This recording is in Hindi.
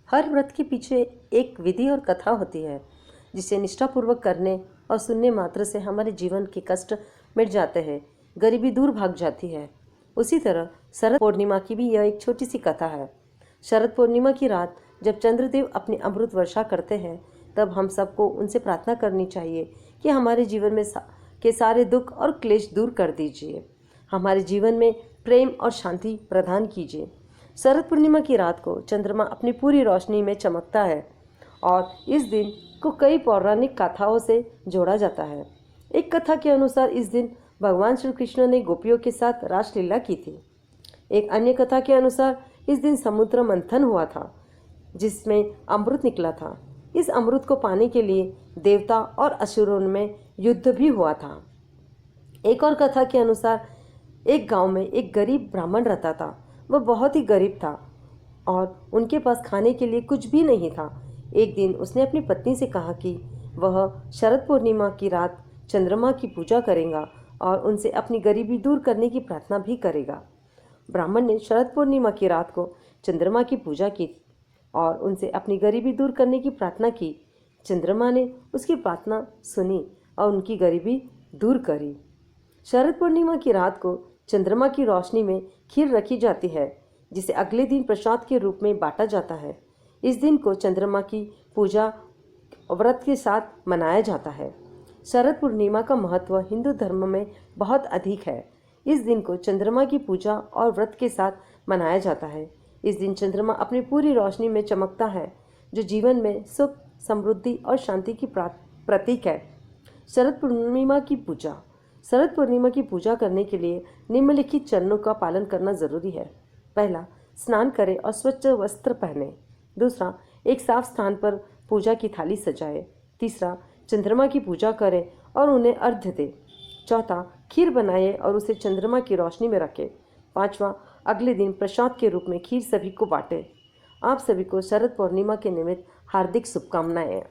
हर व्रत के पीछे एक विधि और कथा होती है जिसे निष्ठापूर्वक करने और सुनने मात्र से हमारे जीवन के कष्ट मिट जाते हैं, गरीबी दूर भाग जाती है। उसी तरह शरद पूर्णिमा की भी यह एक छोटी सी कथा है। शरद पूर्णिमा की रात जब चंद्रदेव अपनी अमृत वर्षा करते हैं, तब हम सबको उनसे प्रार्थना करनी चाहिए कि हमारे जीवन में के सारे दुख और क्लेश दूर कर दीजिए, हमारे जीवन में प्रेम और शांति प्रदान कीजिए। शरद पूर्णिमा की रात को चंद्रमा अपनी पूरी रोशनी में चमकता है और इस दिन को कई पौराणिक कथाओं से जोड़ा जाता है। एक कथा के अनुसार इस दिन भगवान श्री कृष्ण ने गोपियों के साथ रासलीला की थी। एक अन्य कथा के अनुसार इस दिन समुद्र मंथन हुआ था जिसमें अमृत निकला था। इस अमृत को पाने के लिए देवता और असुरों में युद्ध भी हुआ था। एक और कथा के अनुसार एक गांव में एक गरीब ब्राह्मण रहता था। वह बहुत ही गरीब था और उनके पास खाने के लिए कुछ भी नहीं था। एक दिन उसने अपनी पत्नी से कहा कि वह शरद पूर्णिमा की रात चंद्रमा की पूजा करेगा और उनसे अपनी गरीबी दूर करने की प्रार्थना भी करेगा। ब्राह्मण ने शरद पूर्णिमा की रात को चंद्रमा की पूजा की और उनसे अपनी गरीबी दूर करने की प्रार्थना की। चंद्रमा ने उसकी प्रार्थना सुनी और उनकी गरीबी दूर करी। शरद पूर्णिमा की रात को चंद्रमा की रोशनी में खीर रखी जाती है जिसे अगले दिन प्रसाद के रूप में बांटा जाता है। इस दिन को चंद्रमा की पूजा व्रत के साथ मनाया जाता है। शरद पूर्णिमा का महत्व हिंदू धर्म में बहुत अधिक है। इस दिन को चंद्रमा की पूजा और व्रत के साथ मनाया जाता है। इस दिन चंद्रमा अपनी पूरी रोशनी में चमकता है जो जीवन में सुख, समृद्धि और शांति की प्रतीक है। शरद पूर्णिमा की पूजा। शरद पूर्णिमा की पूजा करने के लिए निम्नलिखित चरणों का पालन करना जरूरी है। पहला, स्नान करें और स्वच्छ वस्त्र पहने। दूसरा, एक साफ स्थान पर पूजा की थाली सजाएं। तीसरा, चंद्रमा की पूजा करें और उन्हें अर्घ्य दें। चौथा, खीर बनाएं और उसे चंद्रमा की रोशनी में रखें। पांचवा, अगले दिन प्रसाद के रूप में खीर सभी को बांटें। आप सभी को शरद पूर्णिमा के निमित्त हार्दिक शुभकामनाएं।